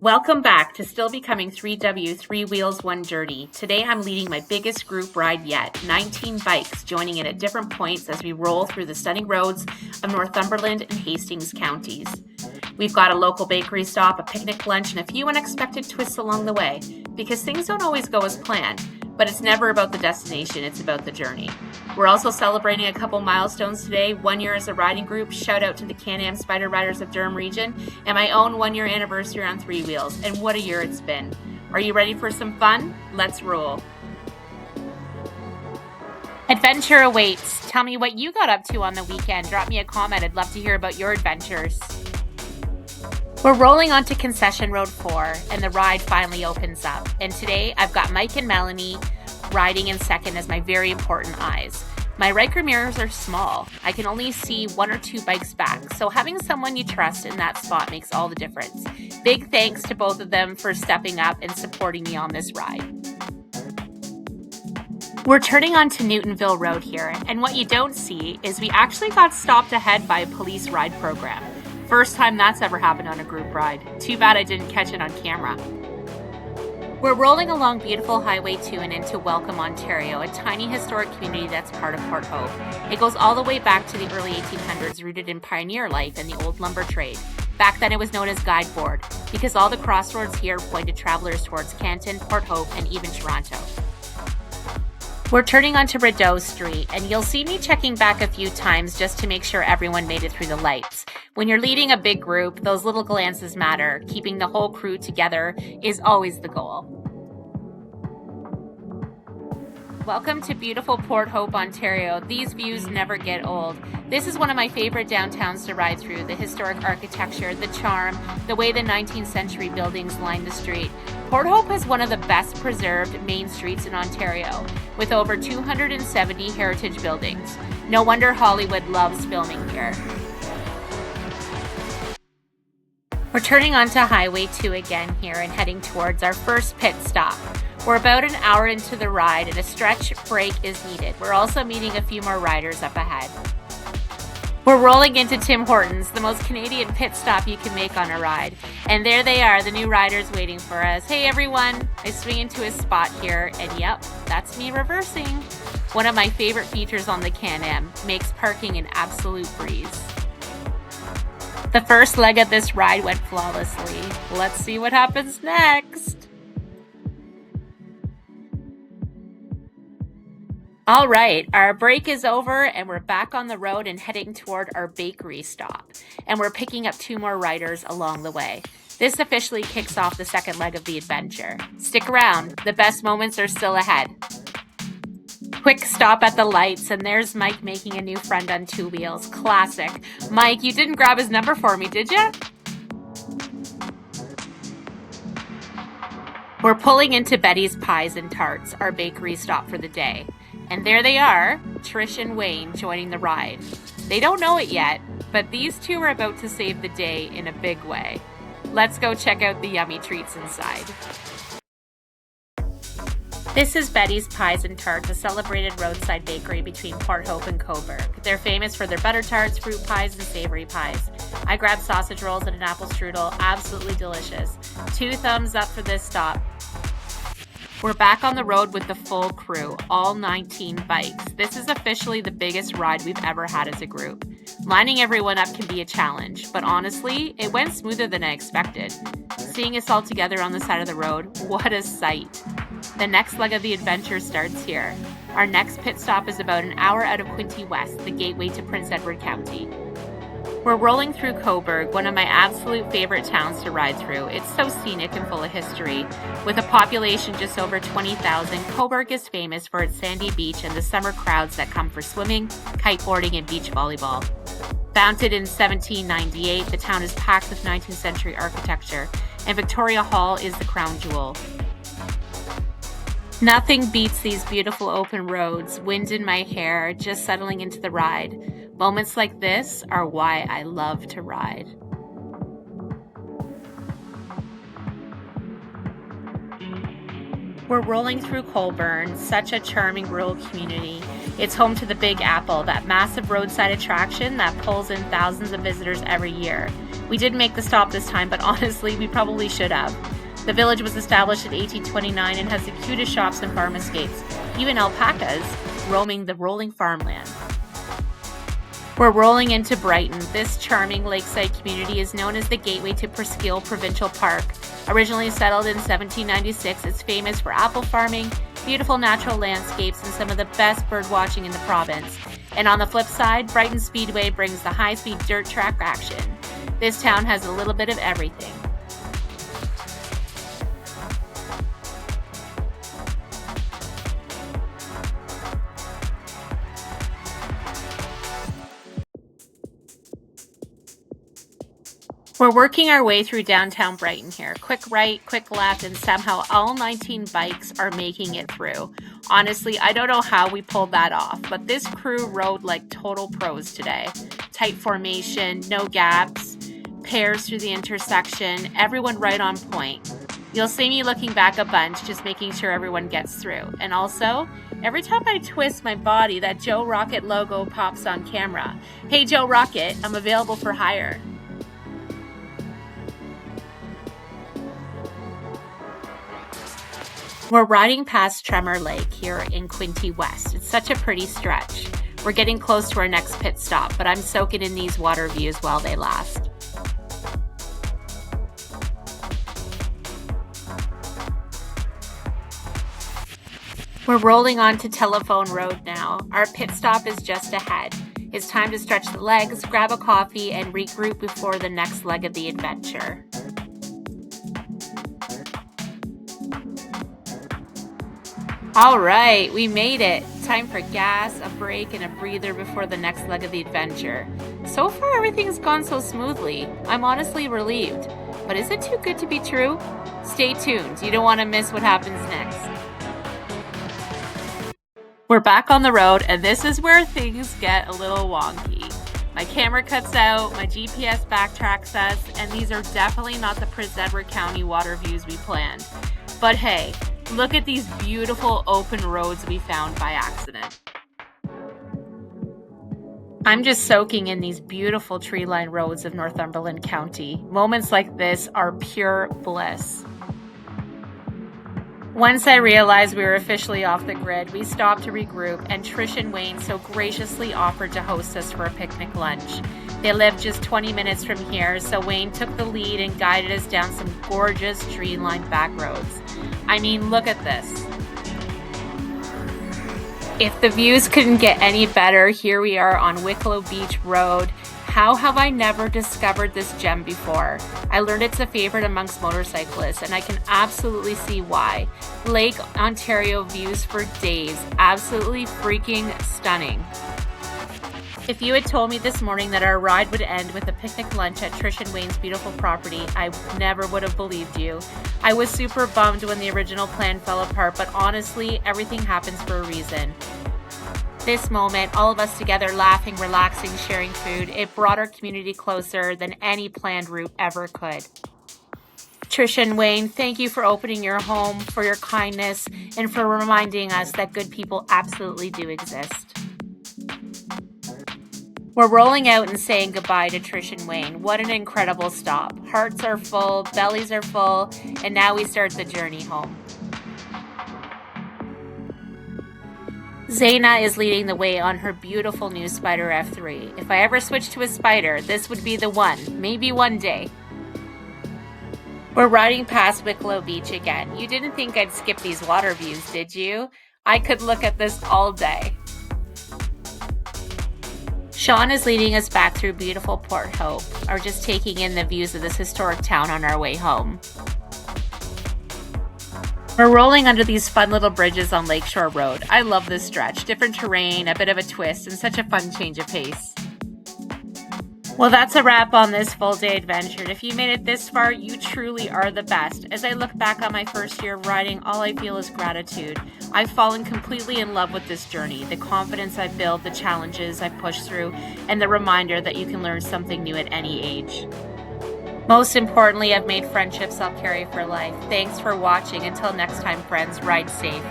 Welcome back to Still Becoming 3W 3 Wheels 1 Journey. Today I'm leading my biggest group ride yet, 19 bikes joining in at different points as we roll through the stunning roads of Northumberland and Hastings counties. We've got a local bakery stop, a picnic lunch, and a few unexpected twists along the way, because things don't always go as planned, but it's never about the destination, it's about the journey. We're also celebrating a couple milestones today. 1 year as a riding group, shout out to the Can-Am Spider Riders of Durham Region, and my own 1 year anniversary on 3 wheels, and what a year it's been. Are you ready for some fun? Let's roll. Adventure awaits. Tell me what you got up to on the weekend. Drop me a comment. I'd love to hear about your adventures. We're rolling onto Concession Road 4 and the ride finally opens up. And today I've got Mike and Melanie riding in second as my very important eyes. My right rear mirrors are small. I can only see 1 or 2 bikes back, so having someone you trust in that spot makes all the difference. Big thanks to both of them for stepping up and supporting me on this ride. We're turning onto Newtonville Road here, and what you don't see is we actually got stopped ahead by a police ride program. First time that's ever happened on a group ride. Too bad I didn't catch it on camera. We're rolling along beautiful Highway 2 and into Welcome, Ontario, a tiny historic community that's part of Port Hope. It goes all the way back to the early 1800s, rooted in pioneer life and the old lumber trade. Back then it was known as Guide Board, because all the crossroads here pointed travelers towards Canton, Port Hope, and even Toronto. We're turning onto Rideau Street, and you'll see me checking back a few times just to make sure everyone made it through the lights. When you're leading a big group, those little glances matter. Keeping the whole crew together is always the goal. Welcome to beautiful Port Hope, Ontario. These views never get old. This is one of my favorite downtowns to ride through. The historic architecture, the charm, the way the 19th century buildings line the street. Port Hope has one of the best preserved main streets in Ontario, with over 270 heritage buildings. No wonder Hollywood loves filming here. We're turning onto Highway 2 again here and heading towards our first pit stop. We're about an hour into the ride and a stretch break is needed. We're also meeting a few more riders up ahead. We're rolling into Tim Hortons, the most Canadian pit stop you can make on a ride. And there they are, the new riders waiting for us. Hey everyone, I swing into a spot here and yep, that's me reversing. One of my favorite features on the Can-Am, makes parking an absolute breeze. The first leg of this ride went flawlessly. Let's see what happens next. All right, our break is over and we're back on the road and heading toward our bakery stop. And we're picking up 2 more riders along the way. This officially kicks off the second leg of the adventure. Stick around, the best moments are still ahead. Quick stop at the lights, and there's Mike making a new friend on 2 wheels. Classic. Mike, you didn't grab his number for me, did you? We're pulling into Betty's Pies and Tarts, our bakery stop for the day. And there they are, Trish and Wayne joining the ride. They don't know it yet, but these two are about to save the day in a big way. Let's go check out the yummy treats inside. This is Betty's Pies and Tarts, a celebrated roadside bakery between Port Hope and Coburg. They're famous for their butter tarts, fruit pies, and savory pies. I grabbed sausage rolls and an apple strudel, absolutely delicious. 2 thumbs up for this stop. We're back on the road with the full crew, all 19 bikes. This is officially the biggest ride we've ever had as a group. Lining everyone up can be a challenge, but honestly, it went smoother than I expected. Seeing us all together on the side of the road, what a sight. The next leg of the adventure starts here. Our next pit stop is about an hour out of Quinte West, the gateway to Prince Edward County. We're rolling through Coburg, one of my absolute favorite towns to ride through. It's so scenic and full of history. With a population just over 20,000, Coburg is famous for its sandy beach and the summer crowds that come for swimming, kiteboarding, and beach volleyball. Founded in 1798, the town is packed with 19th century architecture, and Victoria Hall is the crown jewel. Nothing beats these beautiful open roads, wind in my hair, just settling into the ride. Moments like this are why I love to ride. We're rolling through Colburn, such a charming rural community. It's home to the Big Apple, that massive roadside attraction that pulls in thousands of visitors every year. We didn't make the stop this time, but honestly, we probably should have. The village was established in 1829 and has the cutest shops and farm escapes, even alpacas roaming the rolling farmland. We're rolling into Brighton. This charming lakeside community is known as the gateway to Presqu'île Provincial Park. Originally settled in 1796, it's famous for apple farming, beautiful natural landscapes, and some of the best bird watching in the province. And on the flip side, Brighton Speedway brings the high-speed dirt track action. This town has a little bit of everything. We're working our way through downtown Brighton here. Quick right, quick left, and somehow all 19 bikes are making it through. Honestly, I don't know how we pulled that off, but this crew rode like total pros today. Tight formation, no gaps, pairs through the intersection, everyone right on point. You'll see me looking back a bunch, just making sure everyone gets through. And also, every time I twist my body, that Joe Rocket logo pops on camera. Hey Joe Rocket, I'm available for hire. We're riding past Tremor Lake here in Quinte West. It's such a pretty stretch. We're getting close to our next pit stop, but I'm soaking in these water views while they last. We're rolling on to Telephone Road now. Our pit stop is just ahead. It's time to stretch the legs, grab a coffee, and regroup before the next leg of the adventure. All right, we made it. Time for gas, a break, and a breather before the next leg of the adventure. So far, everything's gone so smoothly. I'm honestly relieved. But is it too good to be true? Stay tuned. You don't want to miss what happens next. We're back on the road, and this is where things get a little wonky. My camera cuts out, my GPS backtracks us, and these are definitely not the Prince Edward County water views we planned. But hey, look at these beautiful open roads we found by accident. I'm just soaking in these beautiful tree-lined roads of Northumberland County. Moments like this are pure bliss. Once I realized we were officially off the grid, we stopped to regroup, and Trish and Wayne so graciously offered to host us for a picnic lunch. They live just 20 minutes from here, so Wayne took the lead and guided us down some gorgeous tree-lined back roads. I mean, look at this. If the views couldn't get any better, here we are on Wicklow Beach Road. How have I never discovered this gem before? I learned it's a favorite amongst motorcyclists, and I can absolutely see why. Lake Ontario views for days. Absolutely freaking stunning. If you had told me this morning that our ride would end with a picnic lunch at Trish and Wayne's beautiful property, I never would have believed you. I was super bummed when the original plan fell apart, but honestly, everything happens for a reason. This moment, all of us together laughing, relaxing, sharing food, it brought our community closer than any planned route ever could. Trish and Wayne, thank you for opening your home, for your kindness, and for reminding us that good people absolutely do exist. We're rolling out and saying goodbye to Trish and Wayne. What an incredible stop. Hearts are full, bellies are full, and now we start the journey home. Zaina is leading the way on her beautiful new Spyder F3. If I ever switch to a Spyder, this would be the one, maybe one day. We're riding past Wicklow Beach again. You didn't think I'd skip these water views, did you? I could look at this all day. Sean is leading us back through beautiful Port Hope, or just taking in the views of this historic town on our way home. We're rolling under these fun little bridges on Lakeshore Road. I love this stretch. Different terrain, a bit of a twist, and such a fun change of pace. Well, that's a wrap on this full-day adventure. And if you made it this far, you truly are the best. As I look back on my first year of riding, all I feel is gratitude. I've fallen completely in love with this journey, the confidence I built, the challenges I pushed through, and the reminder that you can learn something new at any age. Most importantly, I've made friendships I'll carry for life. Thanks for watching. Until next time, friends, ride safe.